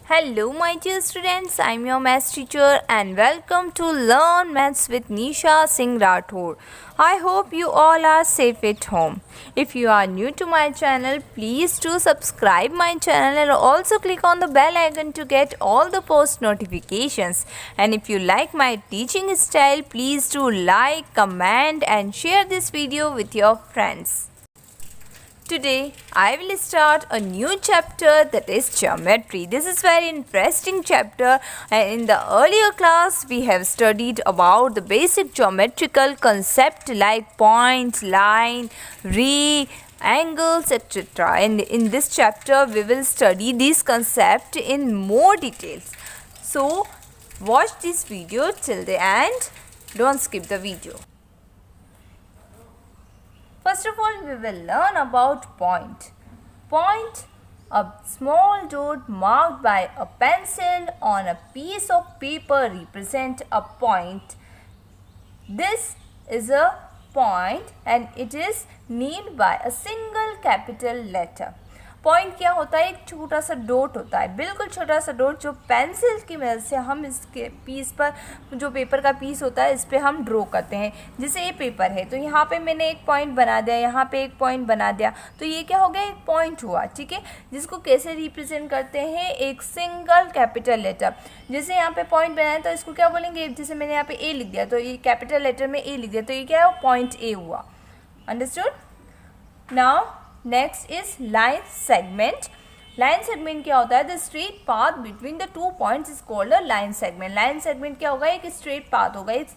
Hello, my dear students. I'm your maths teacher, and welcome to Learn Maths with Nisha Singh Rathore. I hope you all are safe at home. If you are new to my channel, please do subscribe my channel and also click on the bell icon to get all the post notifications. And if you like my teaching style, please do like, comment, and share this video with your friends. Today I will start a new chapter, that is geometry. This is very interesting chapter, and in the earlier class we have studied about the basic geometrical concept like point, line, ray, angles, etc. And in this chapter we will study these concepts in more details. So watch this video till the end. Don't skip the video. First of all, we will learn about point. Point, a small dot marked by a pencil on a piece of paper represent a point. This is a point and it is named by a single capital letter. Point क्या होता है? एक छोटा सा dot होता है, बिल्कुल छोटा सा डॉट, जो पेंसिल की मदद से हम इसके पीस पर, जो पेपर का पीस होता है, इस पर हम ड्रॉ करते हैं. जैसे ये पेपर है तो यहाँ पे मैंने एक पॉइंट बना दिया, यहाँ पे एक पॉइंट बना दिया, तो ये क्या हो गया? एक पॉइंट हुआ. ठीक है, जिसको कैसे रिप्रेजेंट करते हैं? एक सिंगल कैपिटल लेटर. जैसे यहाँ पे पॉइंट बनाया तो इसको क्या बोलेंगे? जैसे मैंने यहाँ पे ए लिख दिया तो ये कैपिटल लेटर में ए लिख दिया, तो ये क्या है? पॉइंट ए हुआ. Understood? Now next is line segment. Line segment क्या होता है? The straight path between the two points is called a line segment. Line segment क्या होगा? एक स्ट्रेट पाथ होगा, एक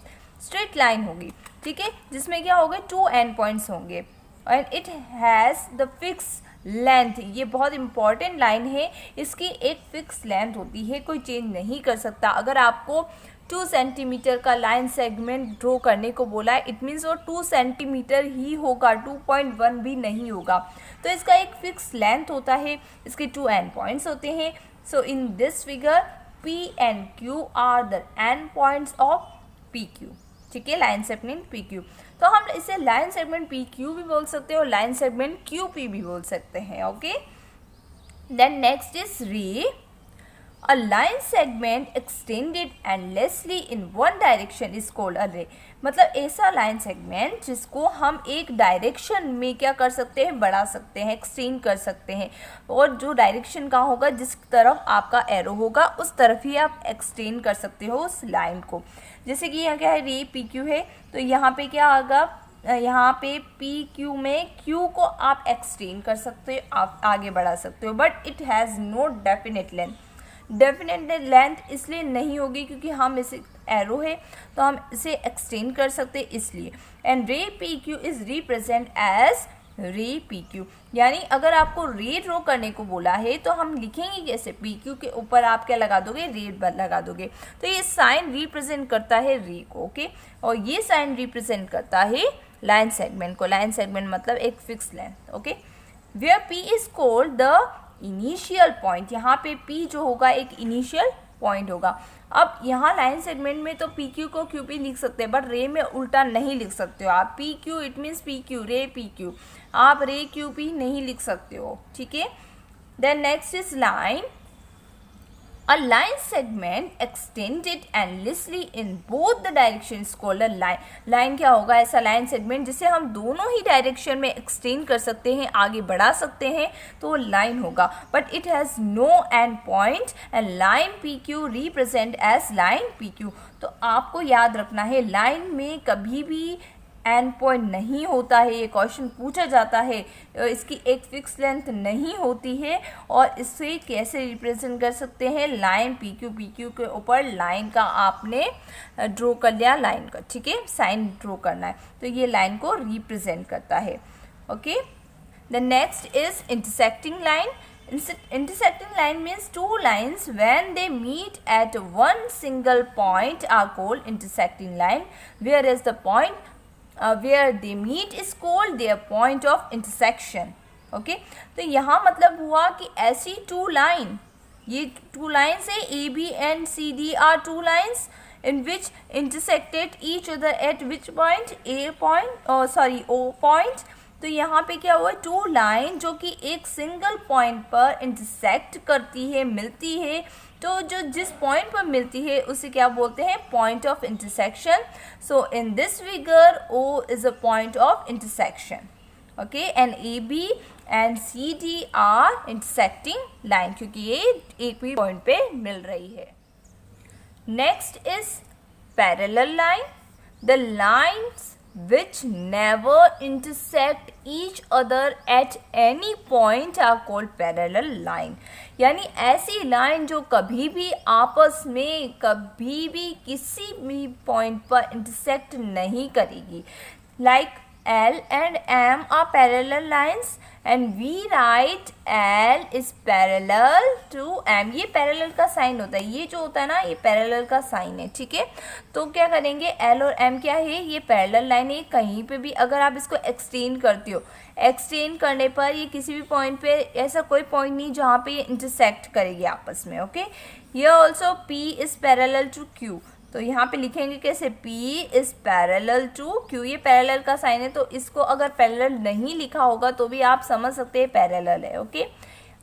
स्ट्रेट लाइन होगी. ठीक है, जिसमें क्या होगा? टू एंड पॉइंट्स होंगे and it has the fix length. ये बहुत इंपॉर्टेंट लाइन है, इसकी एक फिक्स लेंथ होती है, कोई चेंज नहीं कर सकता. अगर आपको 2 सेंटीमीटर का लाइन सेगमेंट ड्रॉ करने को बोला है, इट मीन्स वो 2 सेंटीमीटर ही होगा, 2.1 भी नहीं होगा. तो इसका एक फिक्स लेंथ होता है, इसके 2 एंड पॉइंट्स होते हैं. So in this figure P and Q are the end points of PQ. ठीक है, लाइन सेगमेंट PQ. तो हम इसे लाइन सेगमेंट PQ भी बोल सकते हैं और लाइन सेगमेंट QP भी बोल सकते हैं. ओके, देन नेक्स्ट इज रे. A line segment extended endlessly in one direction is called a ray. मतलब ऐसा लाइन सेगमेंट जिसको हम एक डायरेक्शन में क्या कर सकते हैं? बढ़ा सकते हैं, एक्सटेंड कर सकते हैं, और जो डायरेक्शन का होगा, जिस तरफ आपका एरो होगा उस तरफ ही आप एक्सटेंड कर सकते हो उस लाइन को. जैसे कि यहाँ क्या है? रे PQ है, तो यहाँ पे क्या आएगा? यहाँ पे PQ में Q को आप एक्सटेंड कर सकते हो, आप आगे बढ़ा सकते हो, but it has no definite length. Definite length इसलिए नहीं होगी क्योंकि हम इसे एरो है तो हम इसे एक्सटेंड कर सकते हैं इसलिए. एंड रे PQ इज रिप्रेजेंट एज रे PQ. यानी अगर आपको रे ड्रॉ करने को बोला है तो हम लिखेंगे कैसे? PQ के ऊपर आप क्या लगा दोगे? रे लगा दोगे. तो ये साइन रिप्रेजेंट करता है रे को. ओके, और ये साइन रिप्रेजेंट करता है लाइन सेगमेंट को. लाइन सेगमेंट मतलब एक fix length. Okay, where P is called the initial point. यहाँ पे P जो होगा एक इनिशियल पॉइंट होगा. अब यहाँ लाइन सेगमेंट में तो PQ को QP लिख सकते हैं, बट रे में उल्टा नहीं लिख सकते हो आप. PQ इट मीन्स PQ, रे PQ, आप रे QP नहीं लिख सकते हो. ठीक है, then next is line. A line segment extended endlessly in both the directions called a line. Line क्या होगा? ऐसा लाइन सेगमेंट जिसे हम दोनों ही डायरेक्शन में एक्सटेंड कर सकते हैं, आगे बढ़ा सकते हैं, तो वो लाइन होगा. But it has no end point and line PQ represent as line PQ. तो आपको याद रखना है, लाइन में कभी भी एंड पॉइंट नहीं होता है. ये क्वेश्चन पूछा जाता है, इसकी एक फिक्स लेंथ नहीं होती है, और इससे कैसे रिप्रेजेंट कर सकते हैं? लाइन PQ के ऊपर लाइन का आपने ड्रॉ कर लिया, लाइन का. ठीक है, साइन ड्रॉ करना है, तो ये लाइन को रिप्रेजेंट करता है. Okay, the next is intersecting line. Intersecting line means two lines when they meet at one single point are called intersecting line, whereas the point where they meet is called their point of intersection. Okay, तो यहाँ मतलब हुआ कि ऐसी to line, ये two lines है AB and CD are two lines in which intersected each other at which point? O point. तो यहाँ पे क्या हुआ, टू लाइन जो कि एक सिंगल पॉइंट पर इंटरसेक्ट करती है, मिलती है, तो जो जिस पॉइंट पर मिलती है उसे क्या बोलते हैं, point of intersection. So in this figure O is a point of intersection. Okay, and AB and CD are intersecting line, क्योंकि ये एक भी पॉइंट पे मिल रही है. Next is parallel line. The lines which never intersect each other at any point are called parallel line. यानी ऐसी लाइन जो कभी भी आपस में कभी भी किसी भी पॉइंट पर इंटरसेक्ट नहीं करेगी. Like L and M are parallel lines and we write L is parallel to M. ये पैरेलल का साइन होता है, ये जो होता है ना ये पैरेलल का साइन है. ठीक है, तो क्या करेंगे, L और M क्या है, ये पैरेलल लाइन है. कहीं पे भी अगर आप इसको एक्सटेंड करते हो, एक्सटेंड करने पर ये किसी भी पॉइंट पे ऐसा कोई पॉइंट नहीं जहाँ पे ये इंटरसेक्ट करेगी आपस में. ओके, ये also P is parallel to Q. तो यहाँ पे लिखेंगे कैसे, P is parallel to Q. ये पैरेलल का साइन है, तो इसको अगर पैरेलल नहीं लिखा होगा तो भी आप समझ सकते हैं पैरेलल है. Okay,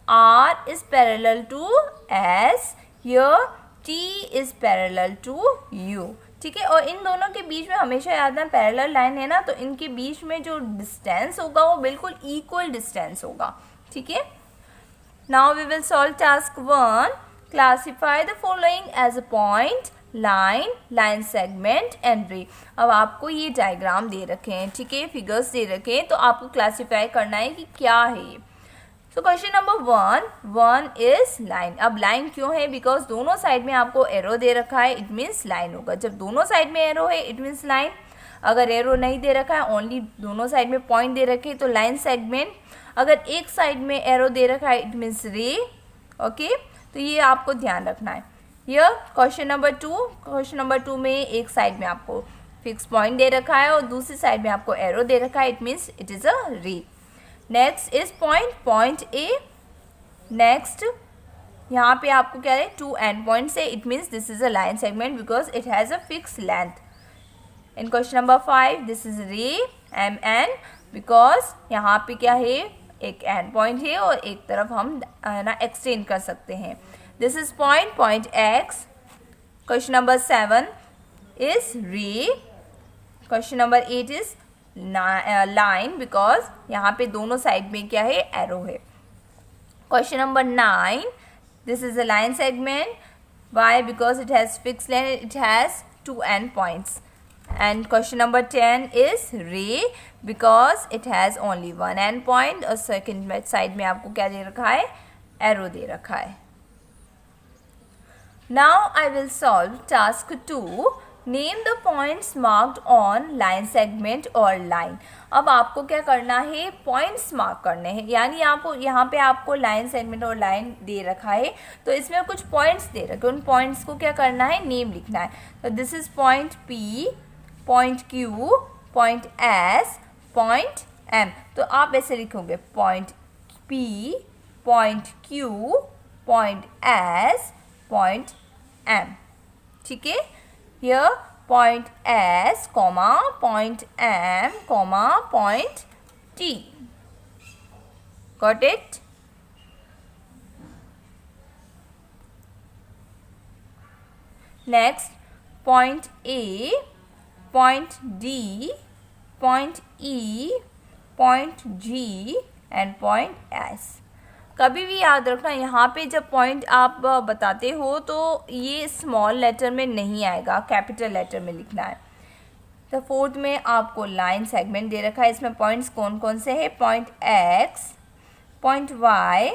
R is parallel to S. Here T is parallel to U. ठीक है, और इन दोनों के बीच में हमेशा याद रखना पैरेलल लाइन है ना, तो इनके बीच में जो डिस्टेंस होगा वो बिल्कुल इक्वल डिस्टेंस होगा. ठीक है, now we will solve task 1. Classify the following as a point, line, line segment and ray. अब आपको ये डायग्राम दे रखे हैं, ठीक है, फिगर्स दे रखे हैं, तो आपको क्लासिफाई करना है कि क्या है ये. So question number 1 is line. अब लाइन क्यों है, बिकॉज दोनों साइड में आपको एरो दे रखा है, इट मीन्स लाइन होगा. जब दोनों साइड में एरो है इट मीन्स लाइन. अगर एरो नहीं दे रखा है, ओनली दोनों साइड में पॉइंट दे रखे तो लाइन सेगमेंट. अगर एक साइड में एरो दे रखा है इट मीन्स रे. ओके, तो ये आपको ध्यान रखना है. यह क्वेश्चन नंबर 2 में एक साइड में आपको फिक्स पॉइंट दे रखा है और दूसरी साइड में आपको एरो दे रखा है, it means it is a ray. Next is point A. Next यहाँ पे आपको क्या है, 2 एंड पॉइंट्स है, it means this is a line segment because it has a fix length. In question number 5 this is ray MN because यहाँ पे क्या है, एक एंड पॉइंट है और एक तरफ हम ना एक्सटेंड कर सकते हैं. This is point X. Question number 7 is ray. Question number 8 is line because यहाँ पे दोनों साइड में क्या है, एरो है. Question number 9, this is a line segment. Why? Because it has fixed length. It has 2 end points. And question number 10 is ray because it has only 1 end point. और second side में आपको क्या दे रखा है, arrow दे रखा है. Now I will solve task 2. Name the points marked on line segment or line. अब आपको क्या करना है, पॉइंट्स मार्क करने हैं. यानी आपको यहाँ पे आपको लाइन सेगमेंट और लाइन दे रखा है, तो इसमें कुछ पॉइंट्स दे रखे, उन पॉइंट्स को क्या करना है, नेम लिखना है. तो this is point P, point Q, point S, point M. तो आप ऐसे लिखोगे point P, point Q, point S, point M. ठीक है, here point S, comma, point M, comma, point T. Got it? Next, point A, point D, point E, point G and point S. कभी भी याद रखना, यहाँ पे जब point आप बताते हो तो ये स्मॉल लेटर में नहीं आएगा, कैपिटल लेटर में लिखना है. तो 4th में आपको लाइन सेगमेंट दे रखा है, इसमें पॉइंट्स कौन कौन से हैं, point X, point Y,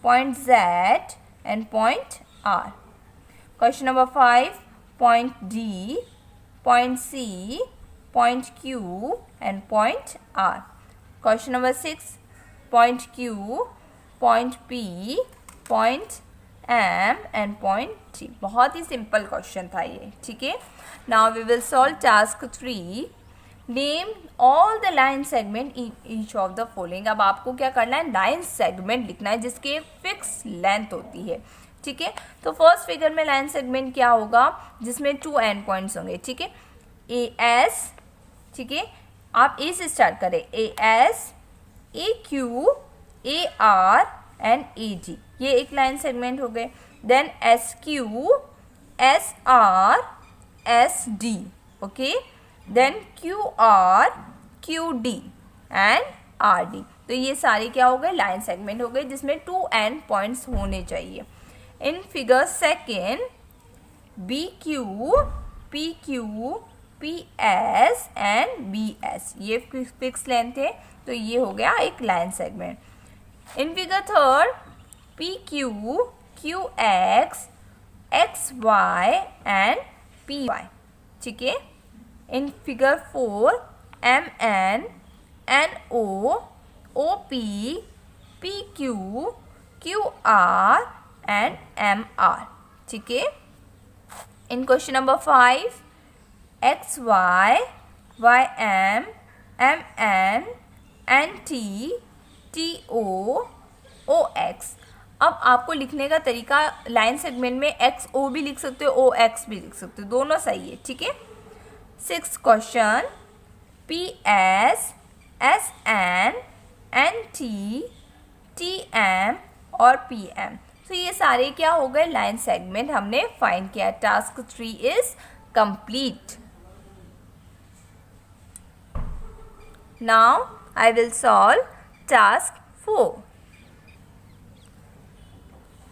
point Z and point R. Question number 5, point D, point C, point Q and point R. Question number 6, point Q, point P, point M and point T. बहुत ही simple question था ये. ठीक है, now we will solve task 3. Name all the line segment in each of the following. अब आपको क्या करना है, लाइन सेगमेंट लिखना है जिसके फिक्स लेंथ होती है. ठीक है, तो फर्स्ट फिगर में लाइन सेगमेंट क्या होगा, जिसमें 2 एंड पॉइंट्स होंगे. ठीक है, AS, ठीक है, आप ए से स्टार्ट करें, A S, A Q, A R and A D, ये एक लाइन सेगमेंट हो गए. Then S Q, S R, S D. Okay, then Q R, Q D and R D. तो ये सारे क्या हो गए, लाइन सेगमेंट हो गए जिसमें 2 एंड पॉइंट्स होने चाहिए. In figure second, B Q, P Q, P S and B S, ये फिक्स लेंथ है, तो ये हो गया एक line segment. In figure third, P Q, Q X, X Y and P Y. ठीक है. In figure four, M N, N O, O P, P Q, Q R and M R. ठीक है. In question number 5, X Y, Y M, M N, N T, T O, O x. अब आपको लिखने का तरीका, line segment में x ओ भी लिख सकते हो, ओ एक्स भी लिख सकते हो, दोनों सही है. ठीक है. 6th question, P S, S N, N T, T M और पी एम. तो ये सारे क्या हो गए, लाइन सेगमेंट हमने फाइंड किया. Task 3 is complete. Now I will solve task 4.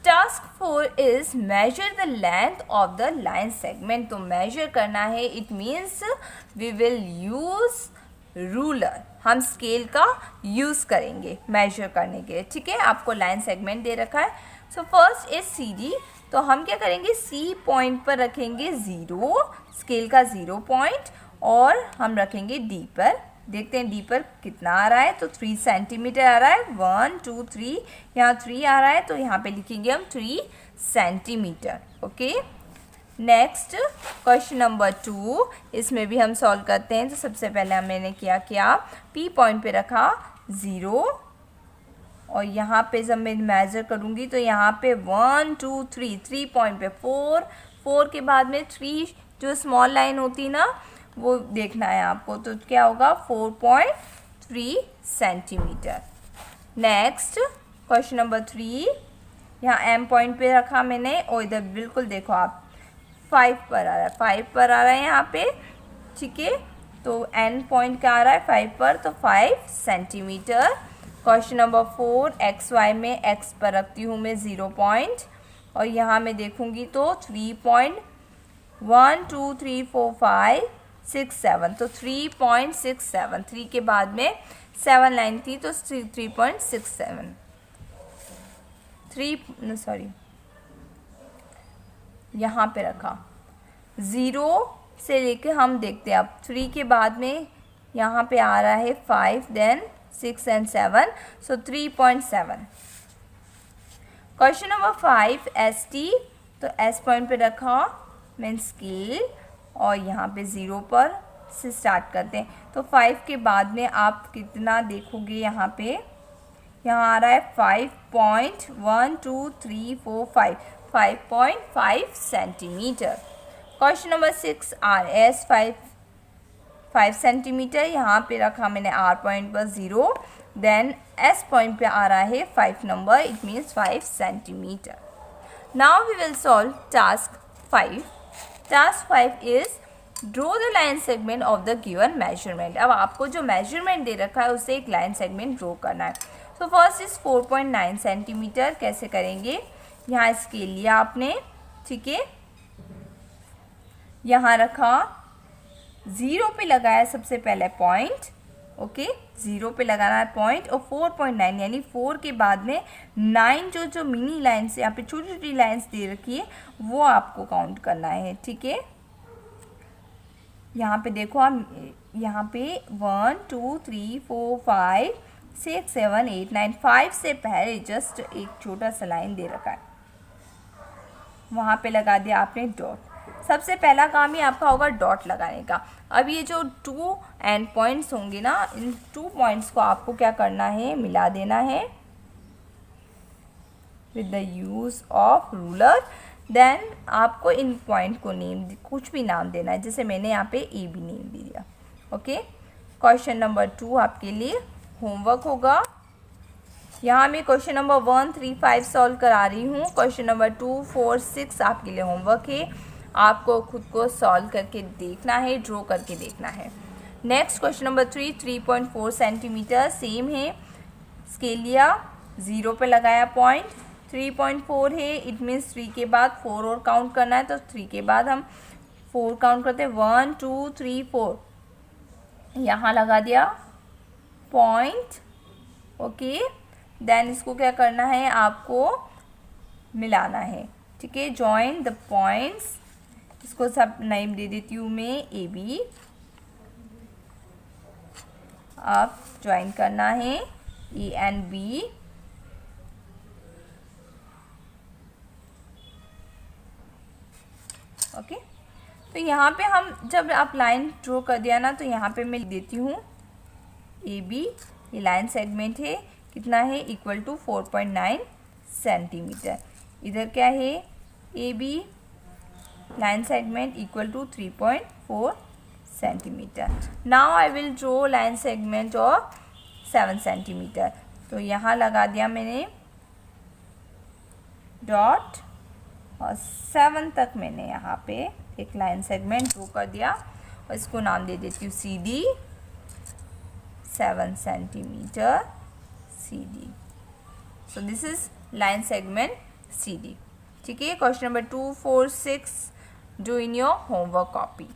Task 4 is measure the length of the line segment. तो मेजर करना है, it means we will use ruler. हम स्केल का यूज करेंगे मेजर करने के लिए. ठीक है. आपको लाइन सेगमेंट दे रखा है. So first is C D. तो हम क्या करेंगे, सी पॉइंट पर रखेंगे 0, स्केल का 0 पॉइंट, और हम रखेंगे डी पर. देखते हैं डी पर कितना आ रहा है. तो 3 सेंटीमीटर आ रहा है. 1 2 3, यहाँ 3 आ रहा है, तो यहाँ पे लिखेंगे हम 3 centimetre. Okay. Next question number 2, इसमें भी हम सॉल्व करते हैं. तो सबसे पहले मैंने क्या पी पॉइंट पे रखा 0, और यहाँ पे जब मैं मेजर करूँगी तो यहाँ पे 1 2 3 पॉइंट पे 4 के बाद में 3 जो स्मॉल लाइन होती ना, वो देखना है आपको. तो क्या होगा, 4.3 सेंटीमीटर. नेक्स्ट क्वेश्चन नंबर 3, यहाँ एम पॉइंट पे रखा मैंने, और इधर बिल्कुल देखो आप 5 पर आ रहा है, 5 पर आ रहा है यहाँ पे. ठीक है. तो एन पॉइंट क्या आ रहा है, 5 पर, तो 5 centimetre. Question number 4, X Y में एक्स पर रखती हूँ मैं 0 पॉइंट, और यहाँ मैं देखूँगी तो 3.1 2 3 4 5 6 7, तो 3.67. 3 के बाद में 7 लाइन थी, तो 3.67. यहाँ पे रखा 0 से लेके हम देखते हैं अब 3 के बाद में यहाँ पे आ रहा है 5, then 6 and 7, so 3.7. Question number 5, S T. तो एस पॉइंट पे रखा मैं स्केल, और यहाँ पे 0 पर से स्टार्ट करते हैं. तो 5 के बाद में आप कितना देखोगे, यहाँ पे यहाँ आ रहा है 5.1 2 3 4 5, 5.5 centimetre. Question number 6, R S 5 centimetre. यहाँ पे रखा मैंने आर पॉइंट पर 0, देन एस पॉइंट पे आ रहा है 5 नंबर, it means 5 centimetre. Now we will solve task 5. Task 5 is draw the line segment of the given measurement. अब आपको जो मेजरमेंट दे रखा है उससे एक लाइन सेगमेंट ड्रॉ करना है. तो फर्स्ट इज 4.9 सेंटीमीटर. कैसे करेंगे, यहाँ स्केल लिया आपने. ठीक है. यहाँ रखा, 0 पे लगाया सबसे पहले पॉइंट. ओके, 0 पे लगाना है पॉइंट, और 4.9 यानी 4 के बाद में 9 जो मिनी लाइन्स यहाँ पे छोटी छोटी लाइन्स दे रखी है, वो आपको काउंट करना है. ठीक है. यहाँ पे देखो आप, यहाँ पे 1 2 3 4 5 6 7 8 9, 5 से पहले जस्ट एक छोटा सा लाइन दे रखा है, वहाँ पे लगा दिया आपने डॉट. सबसे पहला काम ही आपका होगा डॉट लगाने का. अब ये जो 2 एंड पॉइंट्स होंगे ना, इन 2 पॉइंट्स को आपको क्या करना है, मिला देना है with the use of ruler. Then आपको इन पॉइंट को नेम, कुछ भी नाम देना है, जैसे मैंने यहाँ पे ए बी नेम दे दिया. ओके. क्वेश्चन नंबर 2 आपके लिए होमवर्क होगा। यहाँ मैं क्वेश्चन नंबर 1, 3, 5 सॉल्व करा रही हूँ। क्वेश्चन नंबर 2, 4, 6 आपके लिए होमवर्क है। आपको खुद को सॉल्व करके देखना है, ड्रॉ करके देखना है। Next question number 3, 3.4 centimetre same है। स्केल लिया, 0 पे लगाया पॉइंट। 3.4 है, इट मीन्स 3 के बाद 4 और काउंट करना है, तो 3 के बाद हम 4 काउंट करते हैं। 1, 2, 3, 4 यहाँ लगा दिया पॉइंट। ओके, देन इसको क्या करना है, आपको मिलाना है। ठीक है, जॉइन द पॉइंट्स। इसको सब नेम दे देती हूँ मैं ए बी। अब ज्वाइन करना है ए एंड बी। ओके, तो यहाँ पे हम जब आप लाइन ड्रॉ कर दिया ना, तो यहाँ पे मैं लिख देती हूँ ए बी। ये लाइन सेगमेंट है, कितना है, इक्वल टू 4.9 सेंटीमीटर। इधर क्या है, A B line segment equal to 3.4 centimetre. Now I will draw line segment of 7 centimetre. तो यहाँ लगा दिया मैंने डॉट, और 7 तक मैंने यहाँ पे एक लाइन सेगमेंट ड्रॉ कर दिया, और इसको नाम दे देती हूँ C D. 7 centimetre C D. So this is line segment C D. ठीक है, question number 2, 4, 6 do in your homework copy.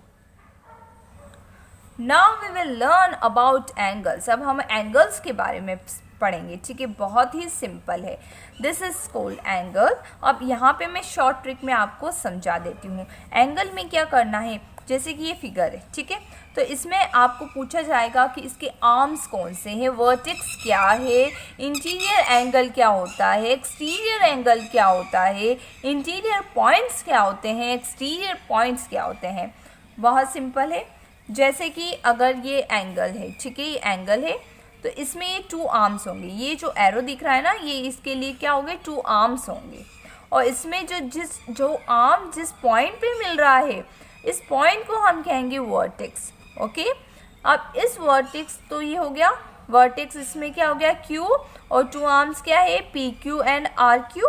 Now we will learn about angles. अब हम एंगल्स के बारे में पढ़ेंगे। ठीक है, बहुत ही सिंपल है। This is called angle. अब यहाँ पे मैं शॉर्ट ट्रिक में आपको समझा देती हूँ। एंगल में क्या करना है, जैसे कि ये फिगर है, ठीक है, तो इसमें आपको पूछा जाएगा कि इसके आर्म्स कौन से हैं, वर्टेक्स क्या है, इंटीरियर एंगल क्या होता है, एक्सटीरियर एंगल क्या होता है, इंटीरियर पॉइंट्स क्या होते हैं, एक्सटीरियर पॉइंट्स क्या होते हैं। बहुत सिंपल है। जैसे कि अगर ये एंगल है, ठीक है, ये एंगल है, तो इसमें ये 2 आर्म्स होंगे। ये जो एरो दिख रहा है ना, ये इसके लिए क्या होंगे, 2 आर्म्स होंगे। और इसमें जो आर्म जिस पॉइंट पे मिल रहा है, इस पॉइंट को हम कहेंगे वर्टेक्स। ओके, अब इस वर्टेक्स, तो ये हो गया वर्टेक्स, इसमें क्या हो गया, क्यू, और 2 आर्म्स क्या है, P Q and R Q.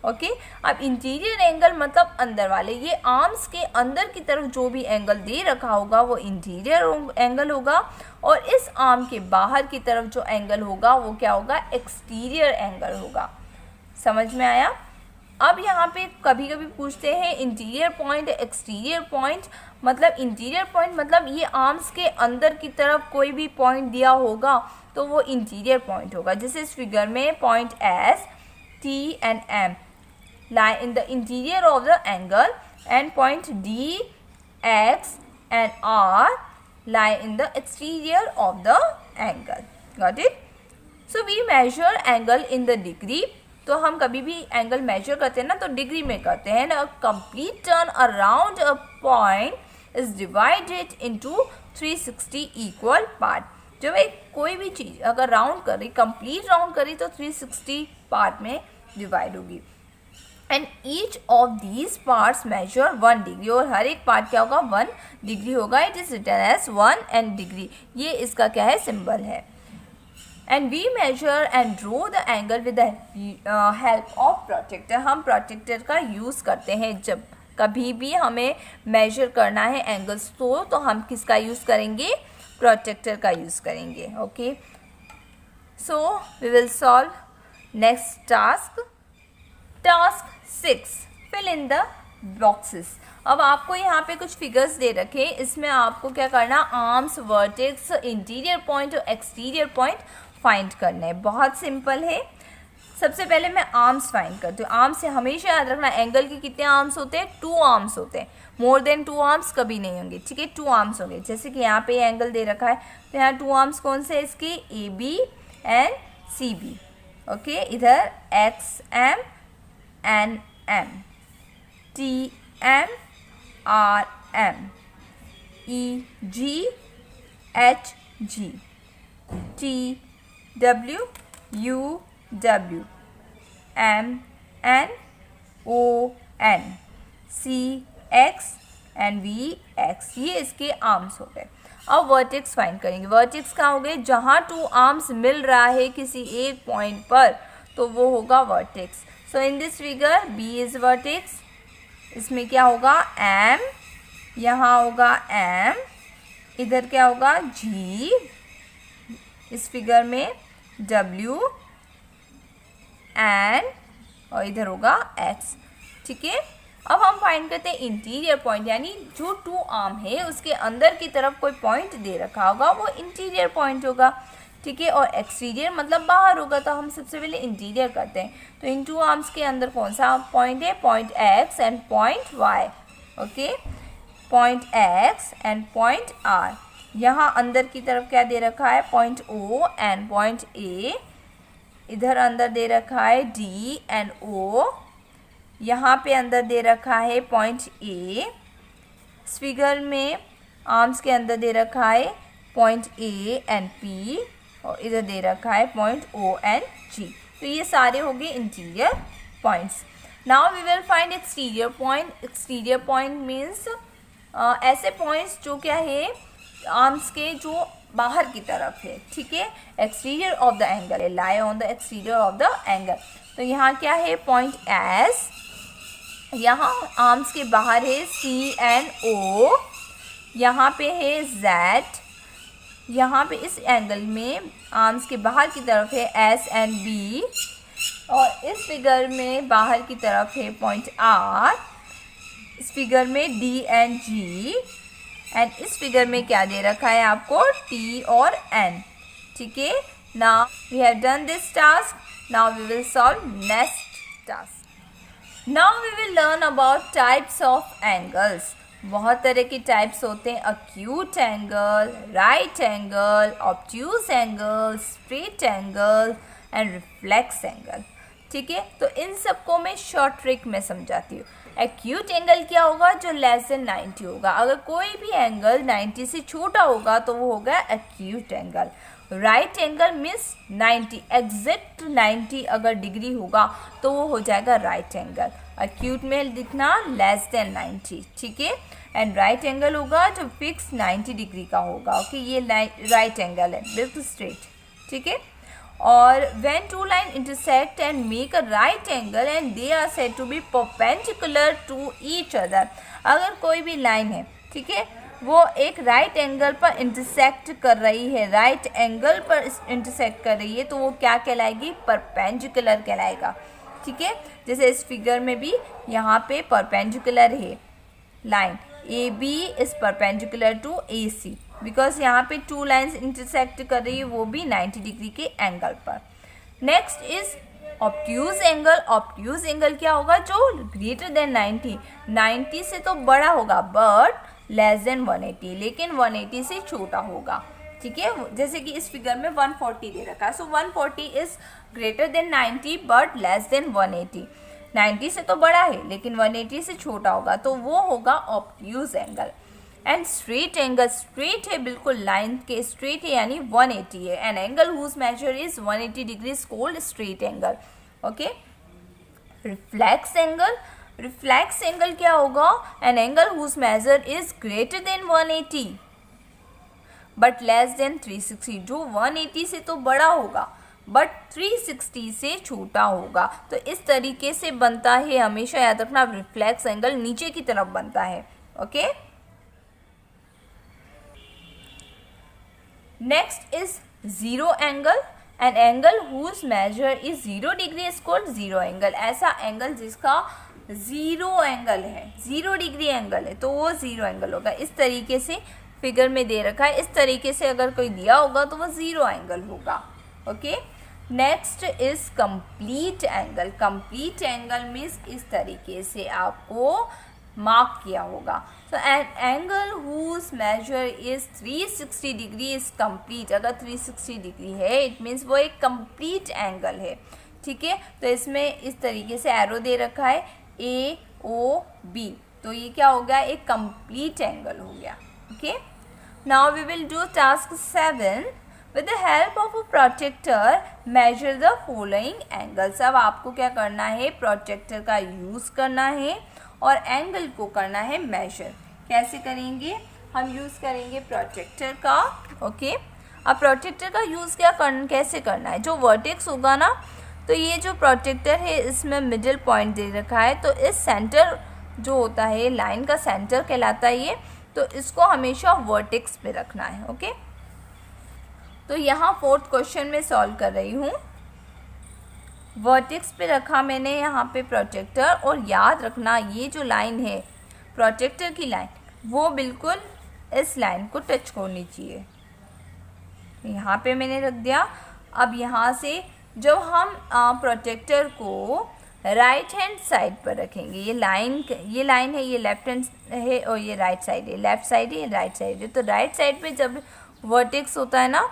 Okay, अब इंटीरियर एंगल मतलब अंदर वाले, ये आर्म्स के अंदर की तरफ जो भी एंगल दे रखा होगा वो इंटीरियर एंगल होगा, और इस आर्म के बाहर की तरफ जो एंगल होगा वो क्या होगा, एक्सटीरियर एंगल होगा। समझ में आया। अब यहाँ पे कभी कभी पूछते हैं इंटीरियर पॉइंट, एक्सटीरियर पॉइंट। मतलब इंटीरियर पॉइंट मतलब ये आर्म्स के अंदर की तरफ कोई भी पॉइंट दिया होगा तो वो इंटीरियर पॉइंट होगा। जैसे इस फिगर में point S, T and M lie in the interior of the angle, and point D, X and R lie in the exterior of the angle. Got it? So we measure angle in the degree. तो हम कभी भी angle measure करते हैं ना तो degree में करते हैं ना। Complete turn around a point is divided into 360 equal part. जब एक कोई भी चीज़ अगर राउंड करी, कंप्लीट राउंड करी, तो 360 पार्ट में डिवाइड होगी। And each of these parts measure 1 degree, और हर एक पार्ट क्या होगा, 1 डिग्री होगा। It is written as 1 and degree, ये इसका क्या है, सिंबल है। And we measure and draw the angle with the help of protractor. हम प्रोटेक्टर का यूज़ करते हैं जब कभी भी हमें मेजर करना है एंगल्स, तो हम किसका यूज़ करेंगे, प्रोटेक्टर का यूज़ करेंगे। Okay, so we will solve next task. Task 6, fill in the boxes. अब आपको यहाँ पे कुछ फिगर्स दे रखे, इसमें आपको क्या करना, आर्म्स, वर्टेक्स, इंटीरियर पॉइंट और एक्सटीरियर पॉइंट फाइंड करना है। बहुत सिंपल है। सबसे पहले मैं आर्म्स फाइंड करती हूँ। आर्म्स से हमेशा याद रखना, एंगल के कितने आर्म्स होते हैं, 2 आर्म्स होते हैं। मोर देन 2 आर्म्स कभी नहीं होंगे। ठीक है, 2 आर्म्स होंगे। जैसे कि यहाँ पे एंगल दे रखा है, तो यहाँ 2 आर्म्स कौन से इसके, A B and C B. Okay, इधर X M N M, T M, R M, E G, H G, T W, U W, M N, O N, C X and V X. ये इसके arms हो गए। अब vertex find करेंगे। Vertex कहाँ हो गए, जहाँ टू आर्म्स मिल रहा है किसी एक पॉइंट पर, तो वो होगा vertex. So in this figure B is vertex. इसमें क्या होगा, एम, यहाँ होगा एम, इधर क्या होगा जी, इस फिगर में डब्ल्यू एन, और इधर होगा एक्स। ठीक है, अब हम फाइंड करते हैं इंटीरियर पॉइंट, यानी जो टू आर्म है उसके अंदर की तरफ कोई पॉइंट दे रखा होगा वो इंटीरियर पॉइंट होगा। ठीक है, और एक्सटीरियर मतलब बाहर होगा, तो हम सबसे पहले इंटीरियर करते हैं। तो इन टू आर्म्स के अंदर कौन सा पॉइंट है, point X and point Y. Okay, point X and point R. यहाँ अंदर की तरफ क्या दे रखा है, point O and point A. इधर अंदर दे रखा है डी एंड ओ। यहाँ पे अंदर दे रखा है पॉइंट ए। इस फिगर में आर्म्स के अंदर दे रखा है पॉइंट ए एंड पी, और इधर दे रखा है पॉइंट ओ एंड जी। तो ये सारे हो गए interior points. Now we will find exterior point. Exterior point means ऐसे पॉइंट्स जो क्या है, आर्म्स के जो बाहर की तरफ है। ठीक है, एक्सटीरियर ऑफ द एंगल है, lie on the exterior of the angle. तो यहाँ क्या है, पॉइंट एस, यहाँ आर्म्स के बाहर है सी एंड ओ, यहाँ पे है जेड, यहाँ पे इस एंगल में आर्म्स के बाहर की तरफ है एस एंड बी, और इस फिगर में बाहर की तरफ है पॉइंट आर, इस फिगर में डी एंड जी, एंड इस फिगर में क्या दे रखा है आपको, टी और एन। ठीक है, now we have done this task, now we will solve next task. Now we will learn about types of angles. बहुत तरह के टाइप्स होते हैं, acute angle, right angle, obtuse angle, straight angle and reflex angle. ठीक है, तो इन सबको मैं शॉर्ट ट्रिक में समझाती हूँ। एक्यूट एंगल क्या होगा, जो लेस देन 90 होगा। अगर कोई भी एंगल 90 से छोटा होगा तो वो होगा acute angle. Right angle means 90, exact 90 अगर डिग्री होगा तो वो हो जाएगा राइट एंगल। एक्यूट में लिखना लेस देन 90। ठीक है, एंड राइट एंगल होगा जो फिक्स 90 डिग्री का होगा। ओके, ये राइट एंगल है, बिल्कुल स्ट्रेट। ठीक है, और when two line intersect and make a right angle and they are said to be perpendicular to each other। अगर कोई भी लाइन है, ठीक है, वो एक राइट एंगल पर इंटरसेक्ट कर रही है, राइट एंगल पर इंटरसेक्ट कर रही है, तो वो क्या कहलाएगी, परपेंडिकुलर कहलाएगा। ठीक है, जैसे इस फिगर में भी यहाँ पे परपेंडिकुलर है line, A B is perpendicular to A C, because यहाँ पे टू लाइन्स इंटरसेक्ट कर रही है, वो भी 90 डिग्री के एंगल पर। Next is obtuse angle. Obtuse angle क्या होगा, जो ग्रेटर देन 90, 90 से तो बड़ा होगा बट लेस देन 180, लेकिन 180 से छोटा होगा। ठीक है, जैसे कि इस फिगर में 140 दे रखा है, सो 140 is greater then 90 but less then 180। 90 से तो बड़ा है लेकिन 180 से छोटा होगा, तो वो होगा obtuse angle. And straight angle, straight है, बिल्कुल लाइन के स्ट्रेट है, यानी 180 है। An angle whose measure is 180 degree is called straight angle. Okay, reflex angle. Reflex angle क्या होगा, an angle whose measure is greater than 180 but less than 360, जो 180 से तो बड़ा होगा बट 360 से छोटा होगा। तो इस तरीके से बनता है, हमेशा याद रखना, रिफ्लेक्स एंगल नीचे की तरफ बनता है। Okay, next is zero angle. An angle whose measure is 0 degree is called zero angle. ऐसा एंगल जिसका जीरो एंगल है, 0 डिग्री एंगल है, तो वो जीरो एंगल होगा। इस तरीके से फिगर में दे रखा है, इस तरीके से अगर कोई दिया होगा तो वो जीरो एंगल होगा। Okay, next is complete angle. Complete angle means इस तरीके से आपको मार्क किया होगा। So an angle whose measure is 360 degree is complete. अगर 360 डिग्री है इट मीन्स वो एक कंप्लीट एंगल है। ठीक है, तो इसमें इस तरीके से एरो दे रखा है ए ओ बी, तो ये क्या हो गया, एक कंप्लीट एंगल हो गया। Okay, now we will do task 7 with the help of a projector measure the following angles। अब आपको क्या करना है, प्रोजेक्टर का यूज़ करना है और एंगल को करना है मेजर। कैसे करेंगे, हम यूज़ करेंगे प्रोटेक्टर का। ओके, अब प्रोटेक्टर का यूज़ कैसे करना है, जो वर्टेक्स होगा ना, तो ये जो प्रोटेक्टर है इसमें मिडिल पॉइंट दे रखा है, तो इस सेंटर जो होता है लाइन का सेंटर कहलाता है ये, तो इसको हमेशा वर्टेक्स पे रखना है। ओके, तो यहाँ फोर्थ क्वेश्चन में सॉल्व कर रही हूँ। वर्टेक्स पे रखा मैंने यहाँ पे प्रोटेक्टर, और याद रखना ये जो लाइन है प्रोटेक्टर की लाइन, वो बिल्कुल इस लाइन को टच होनी चाहिए। यहाँ पे मैंने रख दिया। अब यहाँ से जब हम प्रोटेक्टर को राइट हैंड साइड पर रखेंगे, ये लाइन है, ये लेफ्ट हैंड है और ये राइट साइड है, लेफ्ट साइड है, राइट साइड है, तो राइट साइड पे जब वर्टेक्स होता है ना,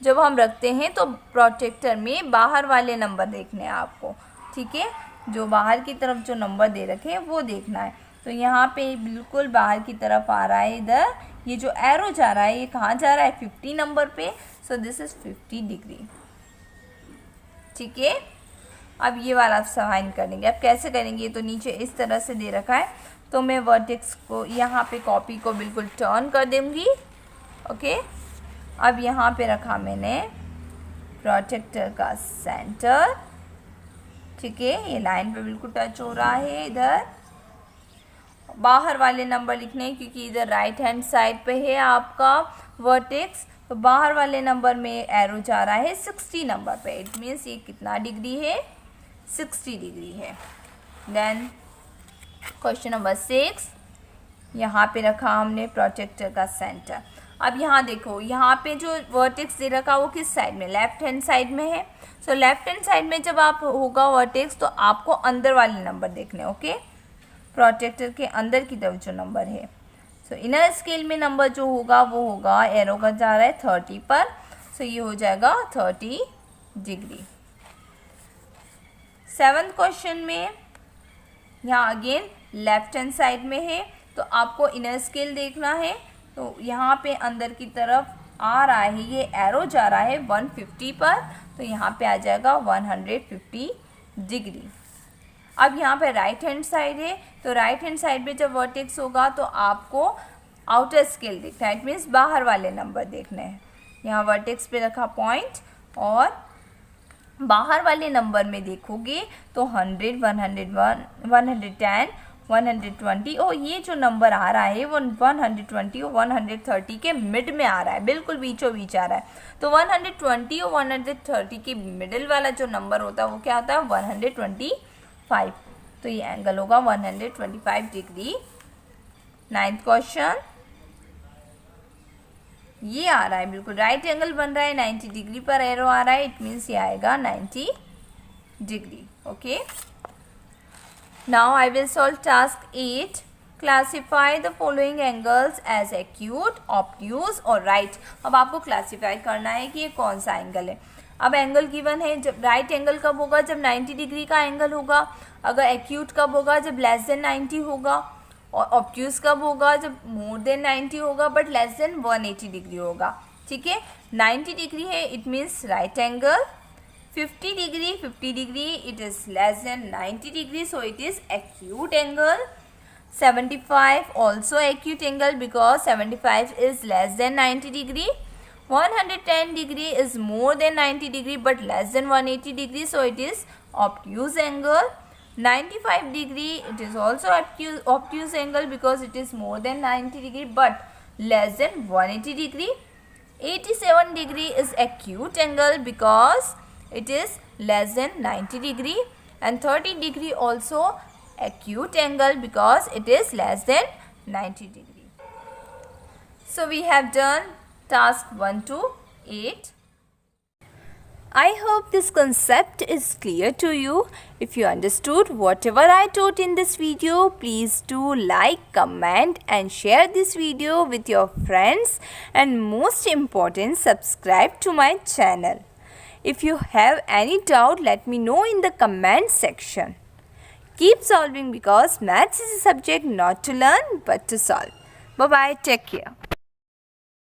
जब हम रखते हैं तो प्रोटेक्टर में बाहर वाले नंबर देखने हैं आपको, ठीक है, जो बाहर की तरफ जो नंबर दे रखे हैं वो देखना है। तो यहाँ पे बिल्कुल बाहर की तरफ आ रहा है, इधर ये जो एरो जा रहा है ये कहाँ जा रहा है, 50 नंबर पे, सो दिस इज 50 डिग्री, ठीक है। अब ये वाला साइन करेंगे। अब कैसे करेंगे, तो नीचे इस तरह से दे रखा है, तो मैं वर्टेक्स को यहाँ पे कॉपी को बिल्कुल टर्न कर दूँगी। ओके, अब यहाँ पे रखा मैंने प्रोटेक्टर का सेंटर, ठीक है, ये लाइन पे बिल्कुल टच हो रहा है। इधर बाहर वाले नंबर लिखने हैं क्योंकि इधर राइट हैंड साइड पे है आपका वर्टेक्स, तो बाहर वाले नंबर में एरो जा रहा है 60 नंबर पे, इट मीन्स ये कितना डिग्री है, 60 डिग्री है। देन क्वेश्चन नंबर 6, यहाँ पे रखा हमने प्रोटेक्टर का सेंटर। अब यहाँ देखो, यहाँ पे जो वर्टेक्स दे रखा वो किस साइड में, लेफ्ट हैंड साइड में है। सो लेफ्ट हैंड साइड में जब आप होगा वर्टेक्स, तो आपको अंदर वाले नंबर देखने, ओके, प्रोटेक्टर के अंदर की तरफ जो नंबर है। सो इनर स्केल में नंबर जो होगा वो होगा, एरो का जा रहा है 30 पर, सो ये हो जाएगा 30 डिग्री। 7th क्वेश्चन में यहाँ अगेन लेफ्ट हैंड साइड में है, तो आपको इनर स्केल देखना है, तो यहाँ पे अंदर की तरफ आ रहा है, ये एरो जा रहा है 150 पर, तो यहाँ पे आ जाएगा 150 डिग्री। अब यहाँ पे राइट हैंड साइड है, तो राइट हैंड साइड पे जब वर्टेक्स होगा तो आपको आउटर स्केल दिखता है, इट मीन्स बाहर वाले नंबर देखने हैं। यहाँ वर्टेक्स पे रखा पॉइंट, और बाहर वाले नंबर में देखोगे तो 100, 101, 110, 120, और ये जो नंबर आ रहा है वो 120 और 130 के मिड में आ रहा है, बिल्कुल बीचों बीच आ रहा है। तो 120 और 130 के मिडिल वाला जो नंबर होता है वो क्या होता है, 125, तो ये एंगल होगा 125 डिग्री। 9th क्वेश्चन, ये आ रहा है बिल्कुल राइट एंगल बन रहा है, 90 डिग्री पर एरो आ रहा है, इट मीन्स ये आएगा 90 degree. Okay, now I will solve task 8। Classify the following angles as acute, obtuse और राइट। अब आपको क्लासीफाई करना है कि ये कौन सा एंगल है। अब एंगल गिवन है, जब राइट एंगल कब होगा, जब 90 डिग्री का एंगल होगा। अगर एक्यूट कब होगा, जब लेस देन 90 होगा। और ऑब्ट्यूज कब होगा, जब मोर देन 90 होगा बट लेस देन 180 डिग्री होगा, ठीक है। 90 डिग्री है, it means right angle. 50 degree it is less than 90 degree, so it is acute angle. 75 also acute angle because 75 is less than 90 degree. 110 degree is more than 90 degree but less than 180 degree, so it is obtuse angle. 95 degree it is also obtuse angle because it is more than 90 degree but less than 180 degree. 87 degree is acute angle because it is less than 90 degree, and 30 degree also acute angle because it is less than 90 degree. So we have done task 1 to 8. I hope this concept is clear to you. If you understood whatever I taught in this video, please do like, comment and share this video with your friends, and most important, subscribe to my channel. If you have any doubt, let me know in the comment section. Keep solving because maths is a subject not to learn but to solve. Bye bye. Take care.